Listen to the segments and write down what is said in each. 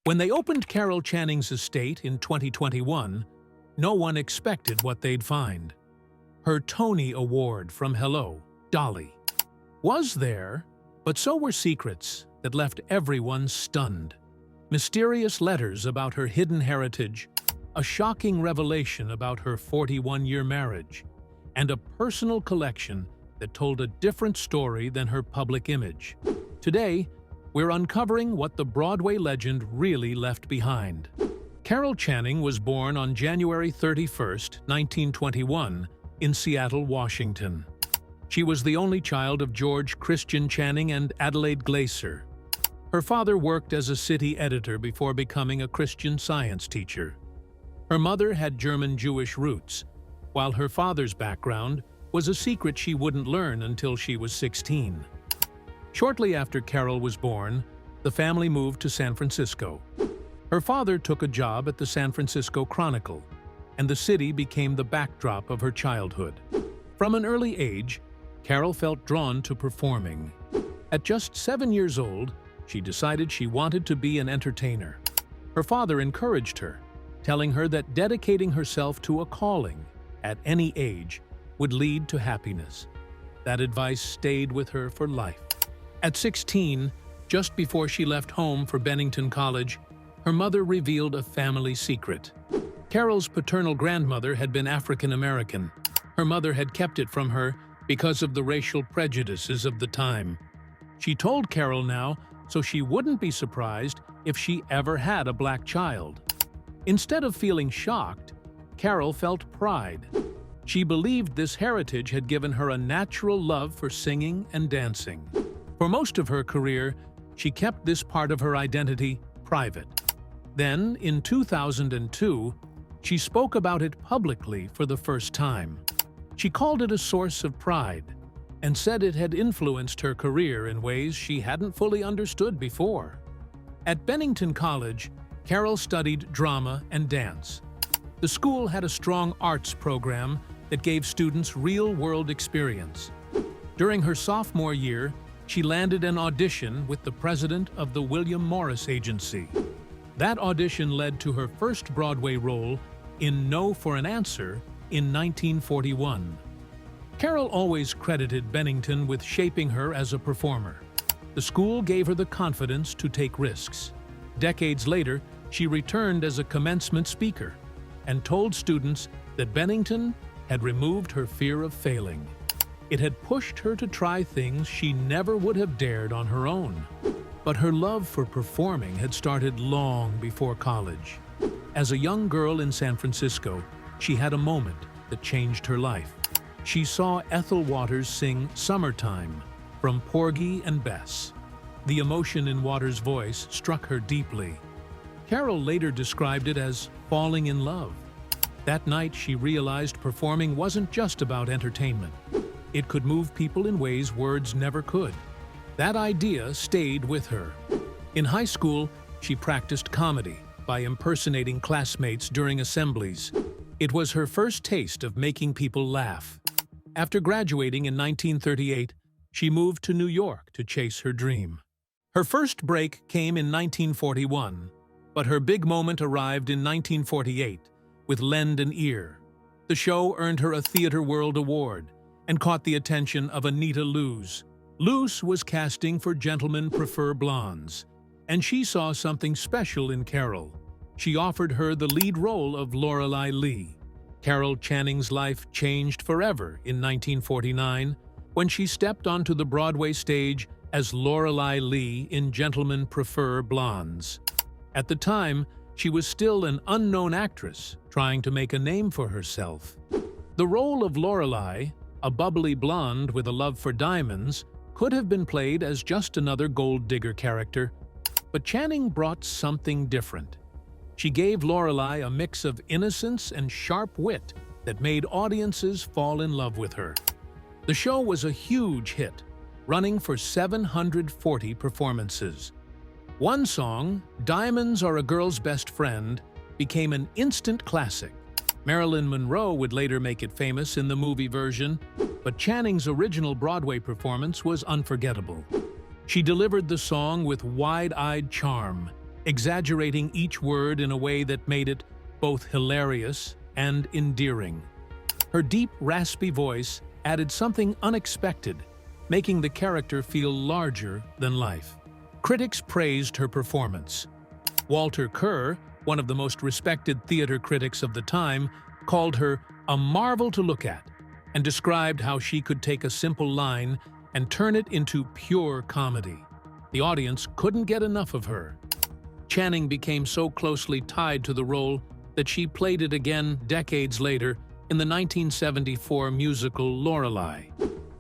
When they opened Carol Channing's estate in 2021, no one expected what they'd find. Her Tony Award from Hello, Dolly was there, but so were secrets that left everyone stunned. Mysterious letters about her hidden heritage, a shocking revelation about her 41-year marriage, and a personal collection that told a different story than her public image. Today, we're uncovering what the Broadway legend really left behind. Carol Channing was born on January 31, 1921, in Seattle, Washington. She was the only child of George Christian Channing and Adelaide Glaser. Her father worked as a city editor before becoming a Christian Science teacher. Her mother had German-Jewish roots, while her father's background was a secret she wouldn't learn until she was 16. Shortly after Carol was born, the family moved to San Francisco. Her father took a job at the San Francisco Chronicle, and the city became the backdrop of her childhood. From an early age, Carol felt drawn to performing. At just 7 years old, she decided she wanted to be an entertainer. Her father encouraged her, telling her that dedicating herself to a calling at any age would lead to happiness. That advice stayed with her for life. At 16, just before she left home for Bennington College, her mother revealed a family secret. Carol's paternal grandmother had been African American. Her mother had kept it from her because of the racial prejudices of the time. She told Carol now so she wouldn't be surprised if she ever had a black child. Instead of feeling shocked, Carol felt pride. She believed this heritage had given her a natural love for singing and dancing. For most of her career, she kept this part of her identity private. Then, in 2002, she spoke about it publicly for the first time. She called it a source of pride and said it had influenced her career in ways she hadn't fully understood before. At Bennington College, Carol studied drama and dance. The school had a strong arts program that gave students real-world experience. During her sophomore year, she landed an audition with the president of the William Morris Agency. That audition led to her first Broadway role in No for an Answer in 1941. Carol always credited Bennington with shaping her as a performer. The school gave her the confidence to take risks. Decades later, she returned as a commencement speaker and told students that Bennington had removed her fear of failing. It had pushed her to try things she never would have dared on her own. But her love for performing had started long before college. As a young girl in San Francisco, she had a moment that changed her life. She saw Ethel Waters sing Summertime from Porgy and Bess. The emotion in Waters' voice struck her deeply. Carol later described it as falling in love. That night, she realized performing wasn't just about entertainment. It could move people in ways words never could. That idea stayed with her. In high school, she practiced comedy by impersonating classmates during assemblies. It was her first taste of making people laugh. After graduating in 1938, she moved to New York to chase her dream. Her first break came in 1941, but her big moment arrived in 1948 with Lend an Ear. The show earned her a Theatre World Award and caught the attention of Anita Loos. Loos was casting for Gentlemen Prefer Blondes, and she saw something special in Carol. She offered her the lead role of Lorelei Lee. Carol Channing's life changed forever in 1949 when she stepped onto the Broadway stage as Lorelei Lee in Gentlemen Prefer Blondes. At the time, she was still an unknown actress trying to make a name for herself. The role of Lorelei, a bubbly blonde with a love for diamonds, could have been played as just another gold digger character, but Channing brought something different. She gave Lorelei a mix of innocence and sharp wit that made audiences fall in love with her. The show was a huge hit, running for 740 performances. One song, Diamonds Are a Girl's Best Friend, became an instant classic. Marilyn Monroe would later make it famous in the movie version, but Channing's original Broadway performance was unforgettable. She delivered the song with wide-eyed charm, exaggerating each word in a way that made it both hilarious and endearing. Her deep, raspy voice added something unexpected, making the character feel larger than life. Critics praised her performance. Walter Kerr, one of the most respected theater critics of the time, called her a marvel to look at and described how she could take a simple line and turn it into pure comedy. The audience couldn't get enough of her. Channing became so closely tied to the role that she played it again decades later in the 1974 musical Lorelei.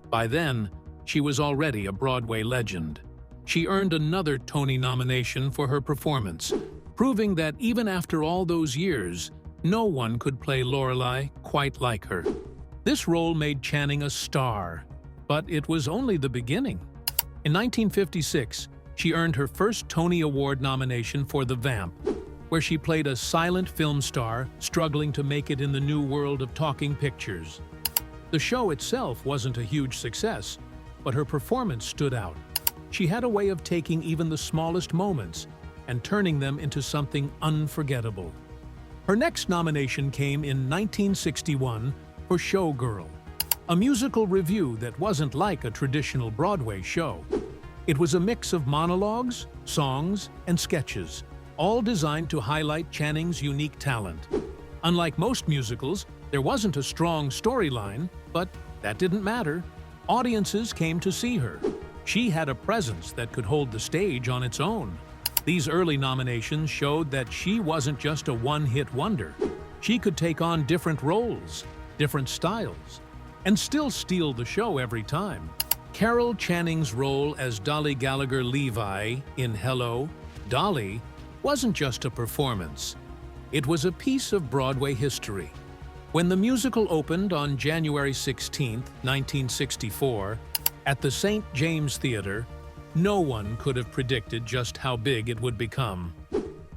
By then, she was already a Broadway legend. She earned another Tony nomination for her performance, proving that even after all those years, no one could play Lorelei quite like her. This role made Channing a star, but it was only the beginning. In 1956, she earned her first Tony Award nomination for The Vamp, where she played a silent film star struggling to make it in the new world of talking pictures. The show itself wasn't a huge success, but her performance stood out. She had a way of taking even the smallest moments and turning them into something unforgettable. Her next nomination came in 1961 for Showgirl, a musical revue that wasn't like a traditional Broadway show. It was a mix of monologues, songs, and sketches, all designed to highlight Channing's unique talent. Unlike most musicals, there wasn't a strong storyline, but that didn't matter. Audiences came to see her. She had a presence that could hold the stage on its own. These early nominations showed that she wasn't just a one-hit wonder. She could take on different roles, different styles, and still steal the show every time. Carol Channing's role as Dolly Gallagher Levi in Hello, Dolly wasn't just a performance. It was a piece of Broadway history. When the musical opened on January 16, 1964, at the St. James Theatre, no one could have predicted just how big it would become.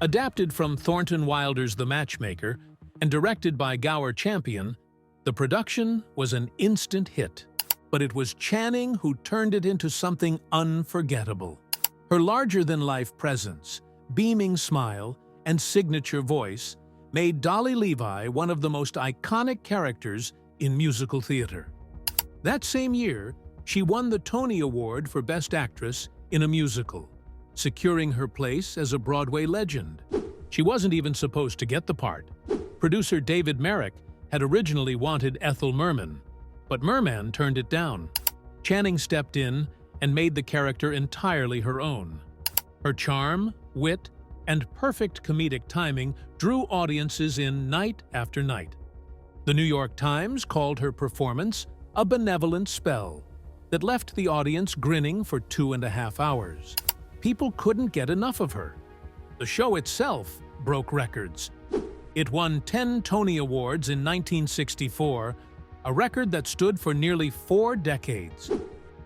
Adapted from Thornton Wilder's The Matchmaker and directed by Gower Champion, the production was an instant hit. But it was Channing who turned it into something unforgettable. Her larger-than-life presence, beaming smile, and signature voice made Dolly Levi one of the most iconic characters in musical theater. That same year, she won the Tony Award for Best Actress in a Musical, securing her place as a Broadway legend. She wasn't even supposed to get the part. Producer David Merrick had originally wanted Ethel Merman, but Merman turned it down. Channing stepped in and made the character entirely her own. Her charm, wit, and perfect comedic timing drew audiences in night after night. The New York Times called her performance a benevolent spell that left the audience grinning for 2.5 hours. People couldn't get enough of her. The show itself broke records. It won 10 Tony Awards in 1964, a record that stood for nearly 4 decades.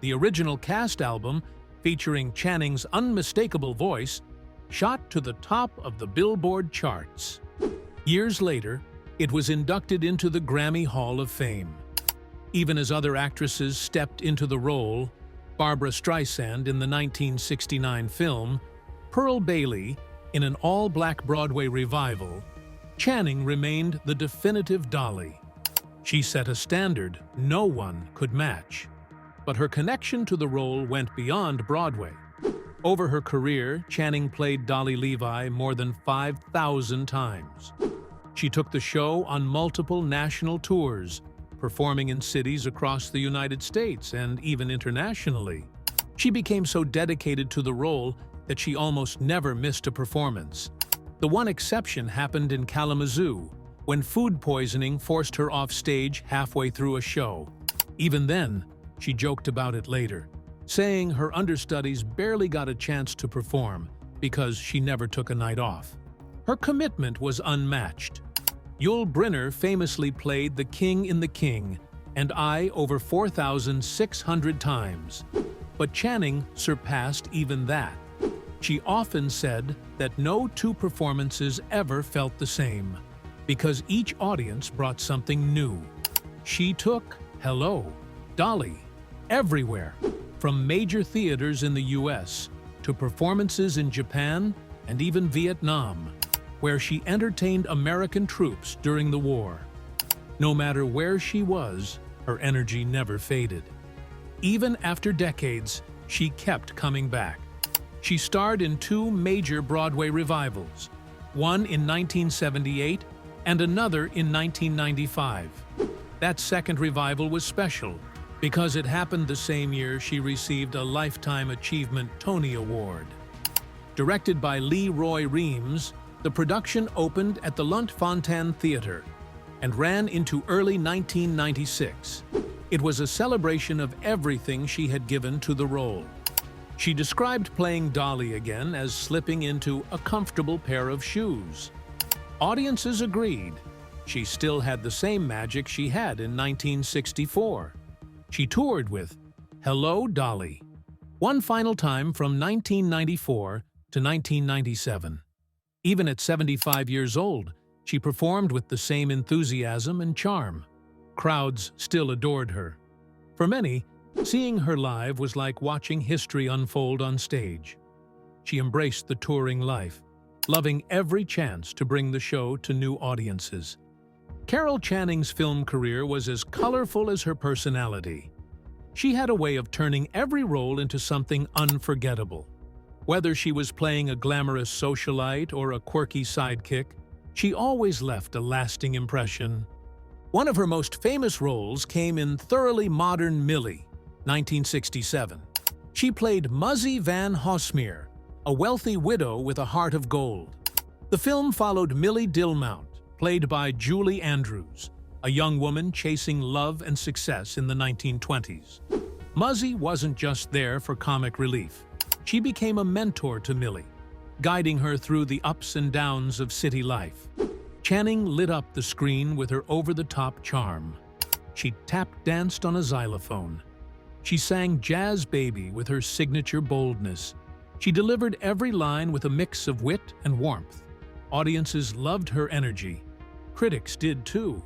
The original cast album, featuring Channing's unmistakable voice, shot to the top of the Billboard charts. Years later, it was inducted into the Grammy Hall of Fame. Even as other actresses stepped into the role, Barbra Streisand in the 1969 film, Pearl Bailey in an all-black Broadway revival, Channing remained the definitive Dolly. She set a standard no one could match. But her connection to the role went beyond Broadway. Over her career, Channing played Dolly Levi more than 5,000 times. She took the show on multiple national tours, performing in cities across the United States and even internationally. She became so dedicated to the role that she almost never missed a performance. The one exception happened in Kalamazoo, when food poisoning forced her off stage halfway through a show. Even then, she joked about it later, saying her understudies barely got a chance to perform because she never took a night off. Her commitment was unmatched. Yul Brynner famously played the King in The King and I over 4,600 times, but Channing surpassed even that. She often said that no two performances ever felt the same, because each audience brought something new. She took Hello, Dolly everywhere, from major theaters in the US to performances in Japan and even Vietnam, where she entertained American troops during the war. No matter where she was, her energy never faded. Even after decades, she kept coming back. She starred in two major Broadway revivals, one in 1978 and another in 1995. That second revival was special because it happened the same year she received a Lifetime Achievement Tony Award. Directed by Leroy Reams, the production opened at the Lunt-Fontanne Theatre and ran into early 1996. It was a celebration of everything she had given to the role. She described playing Dolly again as slipping into a comfortable pair of shoes. Audiences agreed. She still had the same magic she had in 1964. She toured with Hello, Dolly, one final time from 1994 to 1997. Even at 75 years old, she performed with the same enthusiasm and charm. Crowds still adored her. For many, seeing her live was like watching history unfold on stage. She embraced the touring life, loving every chance to bring the show to new audiences. Carol Channing's film career was as colorful as her personality. She had a way of turning every role into something unforgettable. Whether she was playing a glamorous socialite or a quirky sidekick, she always left a lasting impression. One of her most famous roles came in Thoroughly Modern Millie, 1967. She played Muzzy Van Hosmeer, a wealthy widow with a heart of gold. The film followed Millie Dilmount, played by Julie Andrews, a young woman chasing love and success in the 1920s. Muzzy wasn't just there for comic relief. She became a mentor to Millie, guiding her through the ups and downs of city life. Channing lit up the screen with her over-the-top charm. She tap-danced on a xylophone. She sang Jazz Baby with her signature boldness. She delivered every line with a mix of wit and warmth. Audiences loved her energy. Critics did too.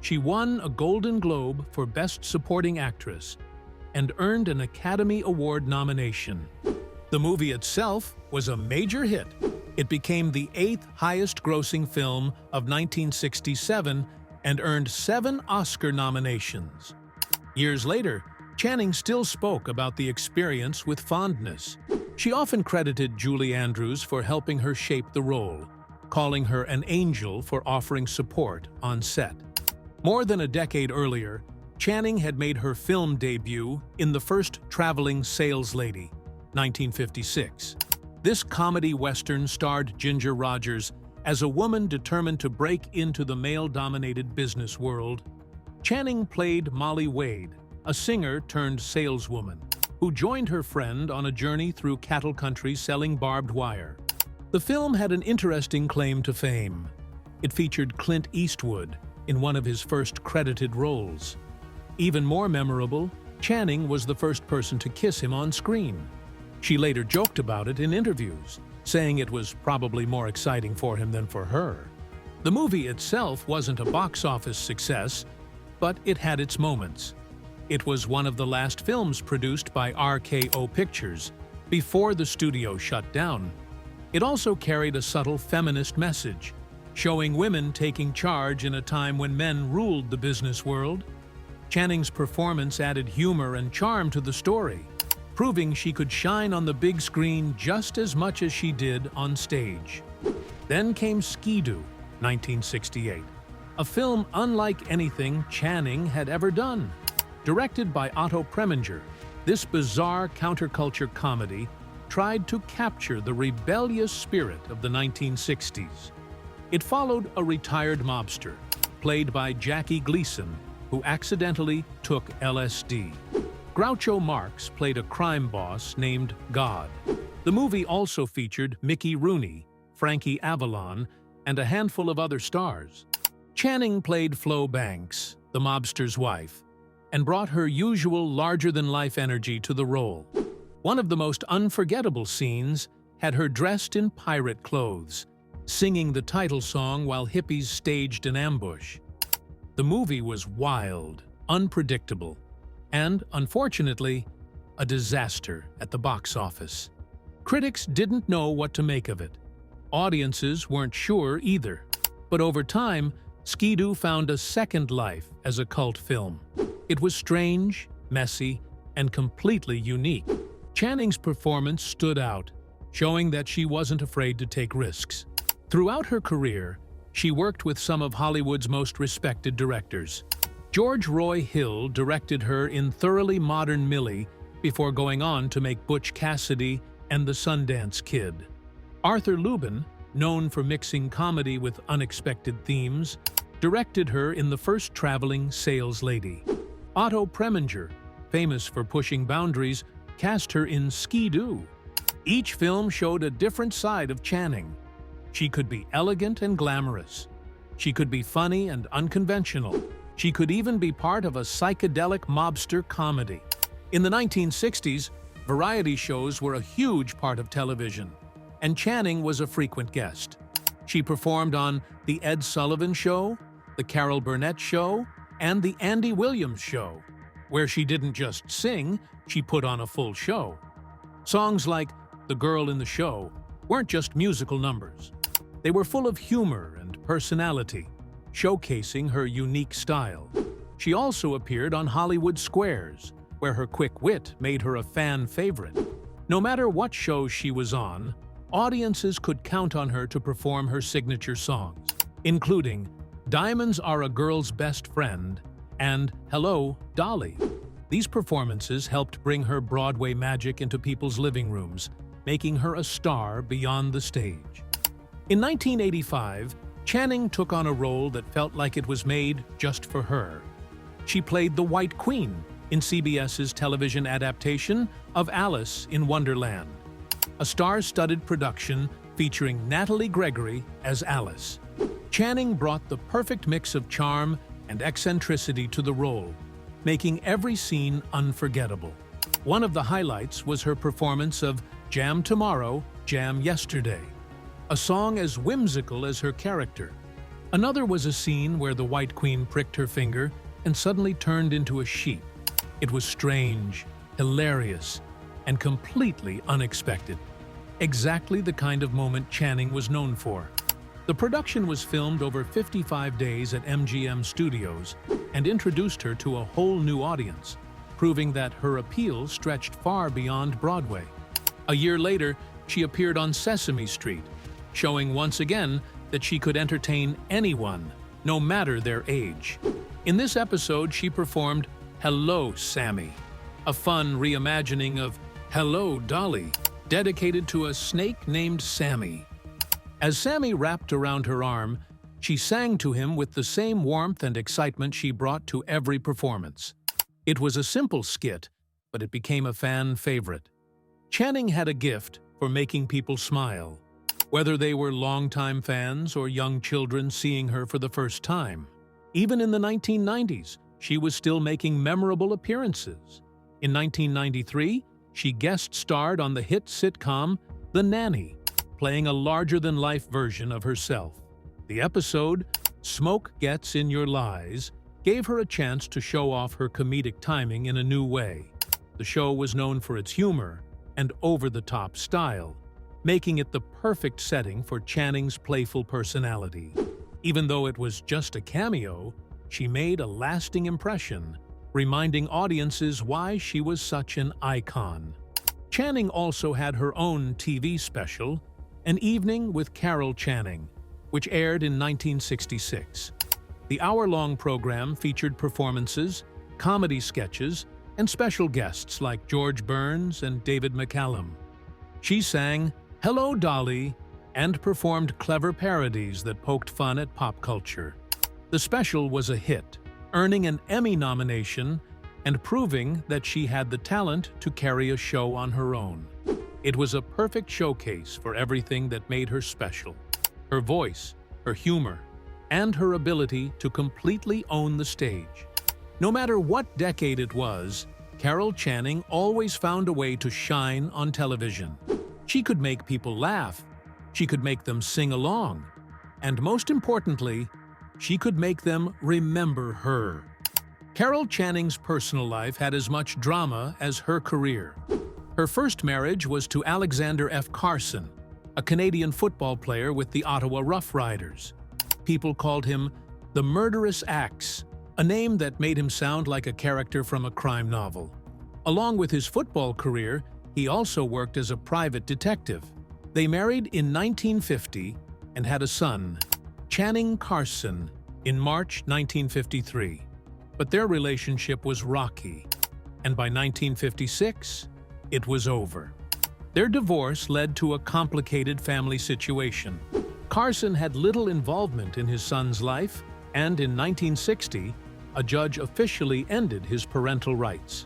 She won a Golden Globe for Best Supporting Actress and earned an Academy Award nomination. The movie itself was a major hit. It became the 8th highest-grossing film of 1967 and earned 7 Oscar nominations. Years later, Channing still spoke about the experience with fondness. She often credited Julie Andrews for helping her shape the role, calling her an angel for offering support on set. More than a decade earlier, Channing had made her film debut in The First Traveling Saleslady, 1956. This comedy western starred Ginger Rogers as a woman determined to break into the male-dominated business world. Channing played Molly Wade, a singer-turned-saleswoman, who joined her friend on a journey through cattle country selling barbed wire. The film had an interesting claim to fame. It featured Clint Eastwood in one of his first credited roles. Even more memorable, Channing was the first person to kiss him on screen. She later joked about it in interviews, saying it was probably more exciting for him than for her. The movie itself wasn't a box office success, but it had its moments. It was one of the last films produced by RKO Pictures, before the studio shut down. It also carried a subtle feminist message, showing women taking charge in a time when men ruled the business world. Channing's performance added humor and charm to the story, proving she could shine on the big screen just as much as she did on stage. Then came Ski-Doo, 1968, a film unlike anything Channing had ever done. Directed by Otto Preminger, this bizarre counterculture comedy tried to capture the rebellious spirit of the 1960s. It followed a retired mobster, played by Jackie Gleason, who accidentally took LSD. Groucho Marx played a crime boss named God. The movie also featured Mickey Rooney, Frankie Avalon, and a handful of other stars. Channing played Flo Banks, the mobster's wife, and brought her usual larger-than-life energy to the role. One of the most unforgettable scenes had her dressed in pirate clothes, singing the title song while hippies staged an ambush. The movie was wild, unpredictable, and, unfortunately, a disaster at the box office. Critics didn't know what to make of it. Audiences weren't sure either. But over time, Skidoo found a second life as a cult film. It was strange, messy, and completely unique. Channing's performance stood out, showing that she wasn't afraid to take risks. Throughout her career, she worked with some of Hollywood's most respected directors. George Roy Hill directed her in Thoroughly Modern Millie before going on to make Butch Cassidy and the Sundance Kid. Arthur Lubin, known for mixing comedy with unexpected themes, directed her in The First Traveling Sales Lady. Otto Preminger, famous for pushing boundaries, cast her in Skidoo. Each film showed a different side of Channing. She could be elegant and glamorous. She could be funny and unconventional. She could even be part of a psychedelic mobster comedy. In the 1960s, variety shows were a huge part of television, and Channing was a frequent guest. She performed on The Ed Sullivan Show, The Carol Burnett Show, and The Andy Williams Show, where she didn't just sing, she put on a full show. Songs like The Girl in the Show weren't just musical numbers. They were full of humor and personality, showcasing her unique style. She also appeared on Hollywood Squares, where her quick wit made her a fan favorite. No matter what show she was on, audiences could count on her to perform her signature songs, including Diamonds Are a Girl's Best Friend and Hello, Dolly. These performances helped bring her Broadway magic into people's living rooms, making her a star beyond the stage. In 1985, Channing took on a role that felt like it was made just for her. She played the White Queen in CBS's television adaptation of Alice in Wonderland, a star-studded production featuring Natalie Gregory as Alice. Channing brought the perfect mix of charm and eccentricity to the role, making every scene unforgettable. One of the highlights was her performance of Jam Tomorrow, Jam Yesterday, a song as whimsical as her character. Another was a scene where the White Queen pricked her finger and suddenly turned into a sheep. It was strange, hilarious, and completely unexpected. Exactly the kind of moment Channing was known for. The production was filmed over 55 days at MGM Studios and introduced her to a whole new audience, proving that her appeal stretched far beyond Broadway. A year later, she appeared on Sesame Street, showing once again that she could entertain anyone, no matter their age. In this episode, she performed Hello, Sammy, a fun reimagining of Hello, Dolly, dedicated to a snake named Sammy. As Sammy wrapped around her arm, she sang to him with the same warmth and excitement she brought to every performance. It was a simple skit, but it became a fan favorite. Channing had a gift for making people smile, whether they were longtime fans or young children seeing her for the first time. Even in the 1990s, she was still making memorable appearances. In 1993, she guest-starred on the hit sitcom The Nanny, playing a larger-than-life version of herself. The episode, Smoke Gets in Your Lies, gave her a chance to show off her comedic timing in a new way. The show was known for its humor and over-the-top style, making it the perfect setting for Channing's playful personality. Even though it was just a cameo, she made a lasting impression, reminding audiences why she was such an icon. Channing also had her own TV special, An Evening with Carol Channing, which aired in 1966. The hour-long program featured performances, comedy sketches, and special guests like George Burns and David McCallum. She sang Hello, Dolly, and performed clever parodies that poked fun at pop culture. The special was a hit, earning an Emmy nomination and proving that she had the talent to carry a show on her own. It was a perfect showcase for everything that made her special: her voice, her humor, and her ability to completely own the stage. No matter what decade it was, Carol Channing always found a way to shine on television. She could make people laugh, she could make them sing along, and most importantly, she could make them remember her. Carol Channing's personal life had as much drama as her career. Her first marriage was to Alexander F. Carson, a Canadian football player with the Ottawa Rough Riders. People called him the Murderous Axe, a name that made him sound like a character from a crime novel. Along with his football career, he also worked as a private detective. They married in 1950 and had a son, Channing Carson, in March 1953. But their relationship was rocky, and by 1956, it was over. Their divorce led to a complicated family situation. Carson had little involvement in his son's life, and in 1960, a judge officially ended his parental rights.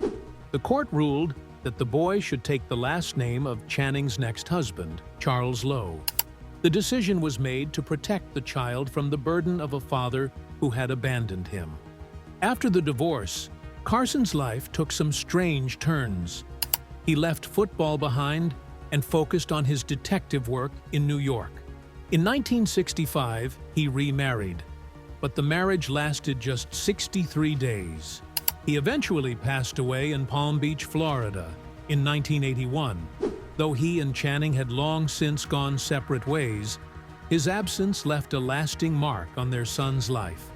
The court ruled that the boy should take the last name of Channing's next husband, Charles Lowe. The decision was made to protect the child from the burden of a father who had abandoned him. After the divorce, Carson's life took some strange turns. He left football behind and focused on his detective work in New York. In 1965, he remarried, but the marriage lasted just 63 days. He eventually passed away in Palm Beach, Florida, in 1981. Though he and Channing had long since gone separate ways, his absence left a lasting mark on their son's life.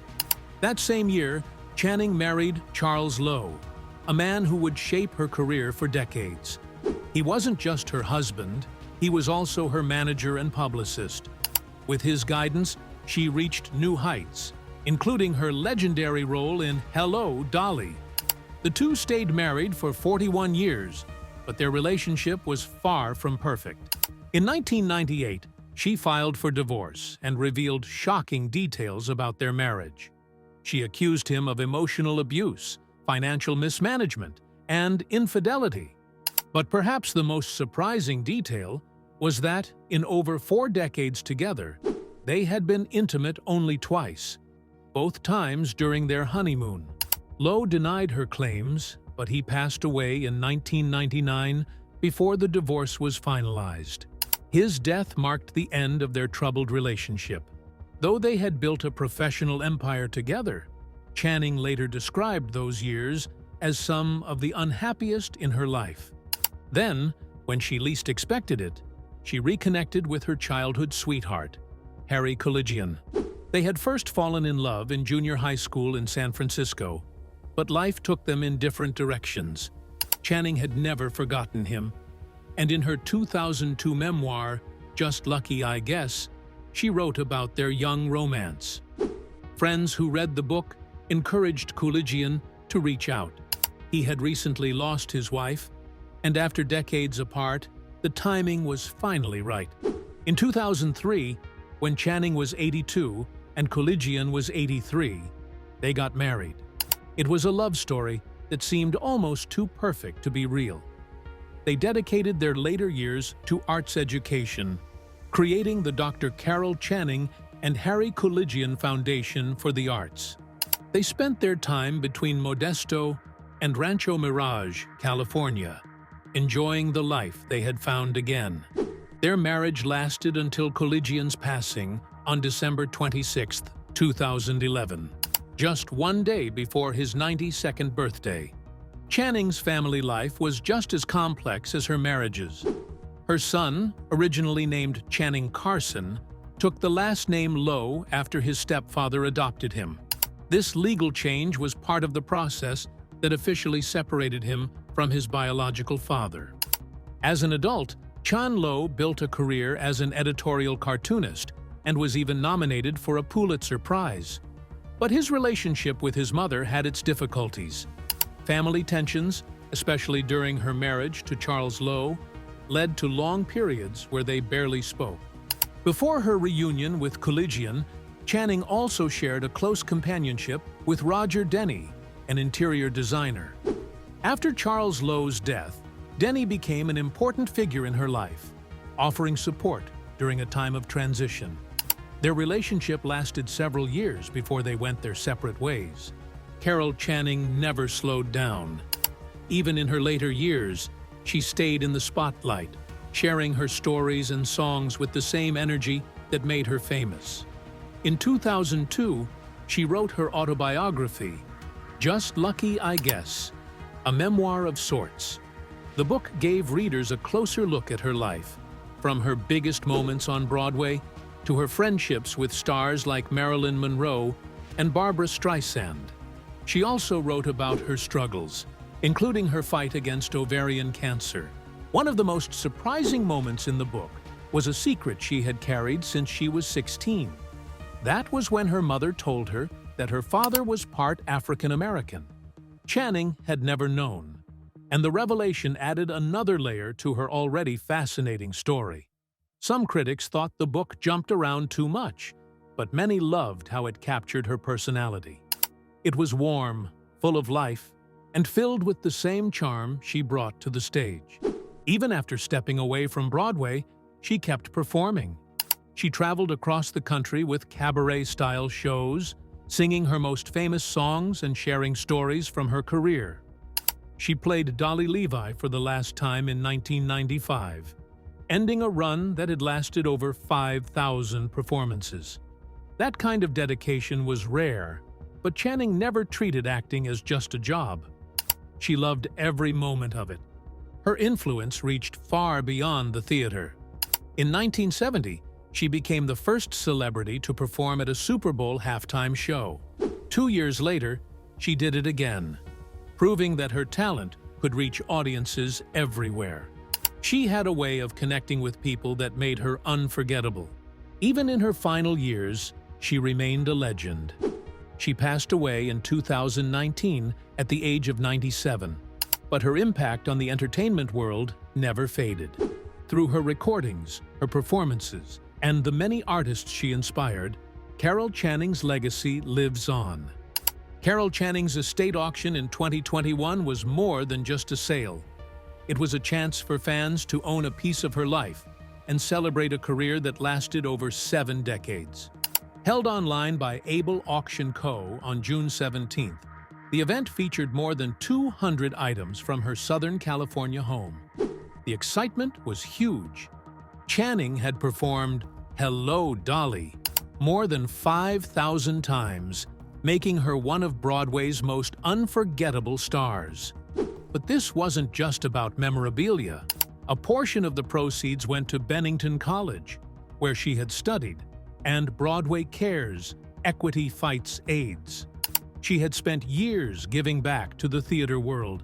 That same year, Channing married Charles Lowe, a man who would shape her career for decades. He wasn't just her husband, he was also her manager and publicist. With his guidance, she reached new heights, including her legendary role in Hello, Dolly. The two stayed married for 41 years, but their relationship was far from perfect. In 1998, she filed for divorce and revealed shocking details about their marriage. She accused him of emotional abuse, financial mismanagement, and infidelity. But perhaps the most surprising detail was that, in over 4 decades together, they had been intimate only twice, both times during their honeymoon. Lowe denied her claims, but he passed away in 1999 before the divorce was finalized. His death marked the end of their troubled relationship. Though they had built a professional empire together, Channing later described those years as some of the unhappiest in her life. Then, when she least expected it, she reconnected with her childhood sweetheart, Harry Colligian. They had first fallen in love in junior high school in San Francisco, but life took them in different directions. Channing had never forgotten him, and in her 2002 memoir, Just Lucky I Guess, she wrote about their young romance. Friends who read the book encouraged Colligian to reach out. He had recently lost his wife, and after decades apart, the timing was finally right. In 2003, when Channing was 82 and Colligian was 83, they got married. It was a love story that seemed almost too perfect to be real. They dedicated their later years to arts education, creating the Dr. Carol Channing and Harry Colligian Foundation for the Arts. They spent their time between Modesto and Rancho Mirage, California, enjoying the life they had found again. Their marriage lasted until Colligian's passing on December 26, 2011, just 1 day before his 92nd birthday. Channing's family life was just as complex as her marriages. Her son, originally named Channing Carson, took the last name Lowe after his stepfather adopted him. This legal change was part of the process that officially separated him from his biological father. As an adult, Chan Lowe built a career as an editorial cartoonist and was even nominated for a Pulitzer Prize. But his relationship with his mother had its difficulties. Family tensions, especially during her marriage to Charles Lowe, led to long periods where they barely spoke. Before her reunion with Colligian, Channing also shared a close companionship with Roger Denny, an interior designer. After Charles Lowe's death, Denny became an important figure in her life, offering support during a time of transition. Their relationship lasted several years before they went their separate ways. Carol Channing never slowed down. Even in her later years, she stayed in the spotlight, sharing her stories and songs with the same energy that made her famous. In 2002, she wrote her autobiography, Just Lucky I Guess, a memoir of sorts. The book gave readers a closer look at her life, From her biggest moments on Broadway to her friendships with stars like Marilyn Monroe and Barbra Streisand. She also wrote about her struggles, including her fight against ovarian cancer. One of the most surprising moments in the book was a secret she had carried since she was 16. That was when her mother told her that her father was part African American. Channing had never known, and the revelation added another layer to her already fascinating story. Some critics thought the book jumped around too much, but many loved how it captured her personality. It was warm, full of life, and filled with the same charm she brought to the stage. Even after stepping away from Broadway, she kept performing. She traveled across the country with cabaret-style shows, singing her most famous songs and sharing stories from her career. She played Dolly Levi for the last time in 1995, ending a run that had lasted over 5,000 performances. That kind of dedication was rare, but Channing never treated acting as just a job. She loved every moment of it. Her influence reached far beyond the theater. In 1970, she became the first celebrity to perform at a Super Bowl halftime show. 2 years later, she did it again, proving that her talent could reach audiences everywhere. She had a way of connecting with people that made her unforgettable. Even in her final years, she remained a legend. She passed away in 2019 at the age of 97, but her impact on the entertainment world never faded. Through her recordings, her performances, and the many artists she inspired, Carol Channing's legacy lives on. Carol Channing's estate auction in 2021 was more than just a sale. It was a chance for fans to own a piece of her life and celebrate a career that lasted over 7 decades. Held online by Able Auction Co. on June 17th, the event featured more than 200 items from her Southern California home. The excitement was huge. Channing had performed "Hello, Dolly" more than 5,000 times, making her one of Broadway's most unforgettable stars. But this wasn't just about memorabilia. A portion of the proceeds went to Bennington College, where she had studied, and Broadway Cares, Equity Fights AIDS. She had spent years giving back to the theater world,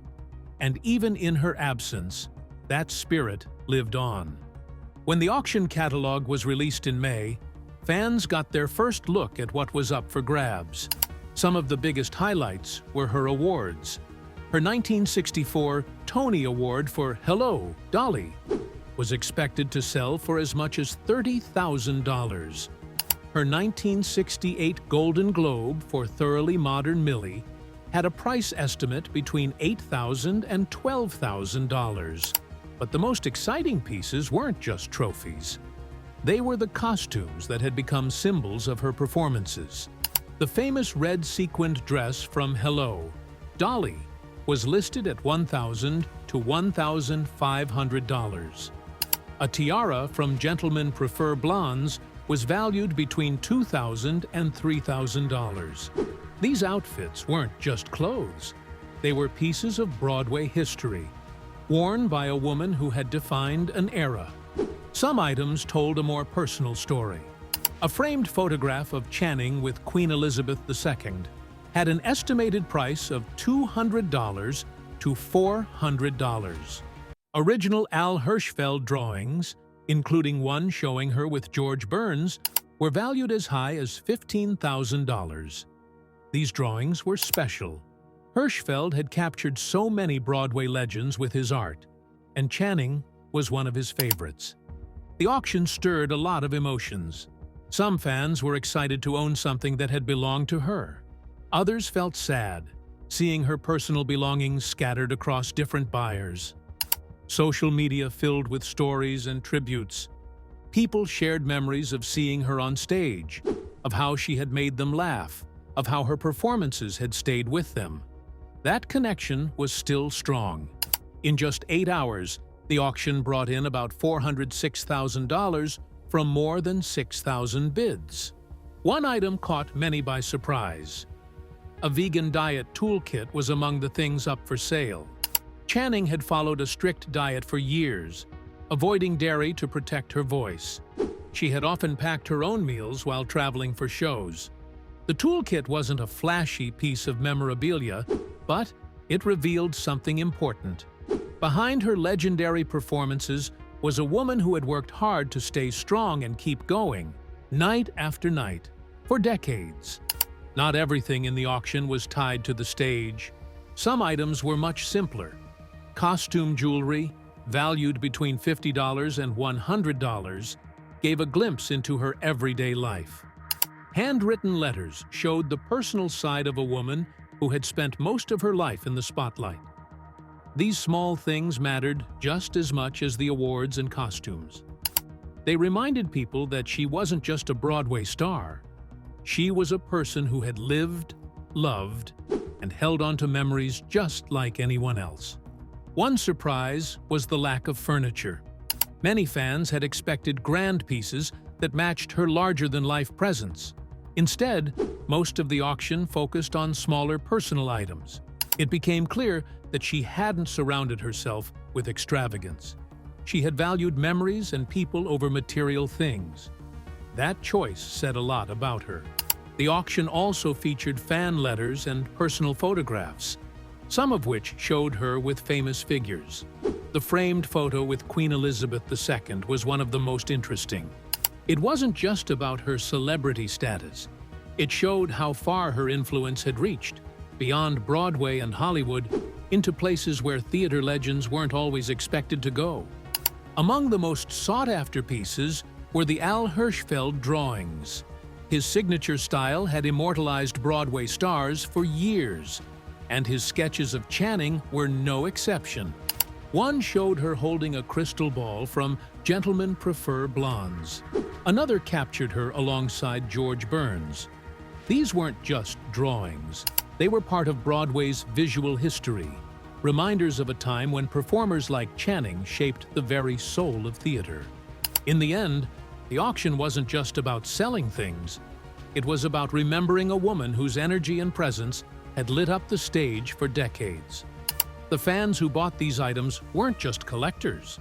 and even in her absence, that spirit lived on. When the auction catalog was released in May, fans got their first look at what was up for grabs. Some of the biggest highlights were her awards. Her 1964 Tony Award for "Hello, Dolly" was expected to sell for as much as $30,000. Her 1968 Golden Globe for "Thoroughly Modern Millie" had a price estimate between $8,000 and $12,000. But the most exciting pieces weren't just trophies. They were the costumes that had become symbols of her performances. The famous red sequined dress from "Hello, Dolly" was listed at $1,000 to $1,500. A tiara from "Gentlemen Prefer Blondes" was valued between $2,000 and $3,000. These outfits weren't just clothes. They were pieces of Broadway history, worn by a woman who had defined an era. Some items told a more personal story. A framed photograph of Channing with Queen Elizabeth II had an estimated price of $200 to $400. Original Al Hirschfeld drawings, including one showing her with George Burns, were valued as high as $15,000. These drawings were special. Hirschfeld had captured so many Broadway legends with his art, and Channing was one of his favorites. The auction stirred a lot of emotions. Some fans were excited to own something that had belonged to her. Others felt sad, seeing her personal belongings scattered across different buyers. Social media filled with stories and tributes. People shared memories of seeing her on stage, of how she had made them laugh, of how her performances had stayed with them. That connection was still strong. In just 8 hours, the auction brought in about $406,000 from more than 6,000 bids. One item caught many by surprise. A vegan diet toolkit was among the things up for sale. Channing had followed a strict diet for years, avoiding dairy to protect her voice. She had often packed her own meals while traveling for shows. The toolkit wasn't a flashy piece of memorabilia, but it revealed something important. Behind her legendary performances was a woman who had worked hard to stay strong and keep going, night after night, for decades. Not everything in the auction was tied to the stage. Some items were much simpler. Costume jewelry, valued between $50 and $100, gave a glimpse into her everyday life. Handwritten letters showed the personal side of a woman who had spent most of her life in the spotlight. These small things mattered just as much as the awards and costumes. They reminded people that she wasn't just a Broadway star. She was a person who had lived, loved, and held on to memories just like anyone else. One surprise was the lack of furniture. Many fans had expected grand pieces that matched her larger-than-life presence. Instead, most of the auction focused on smaller personal items. It became clear that she hadn't surrounded herself with extravagance. She had valued memories and people over material things. That choice said a lot about her. The auction also featured fan letters and personal photographs, some of which showed her with famous figures. The framed photo with Queen Elizabeth II was one of the most interesting. It wasn't just about her celebrity status. It showed how far her influence had reached, beyond Broadway and Hollywood, into places where theater legends weren't always expected to go. Among the most sought-after pieces were the Al Hirschfeld drawings. His signature style had immortalized Broadway stars for years, and his sketches of Channing were no exception. One showed her holding a crystal ball from Gentlemen Prefer Blondes. Another captured her alongside George Burns. These weren't just drawings. They were part of Broadway's visual history, reminders of a time when performers like Channing shaped the very soul of theater. In the end, the auction wasn't just about selling things. It was about remembering a woman whose energy and presence had lit up the stage for decades. The fans who bought these items weren't just collectors.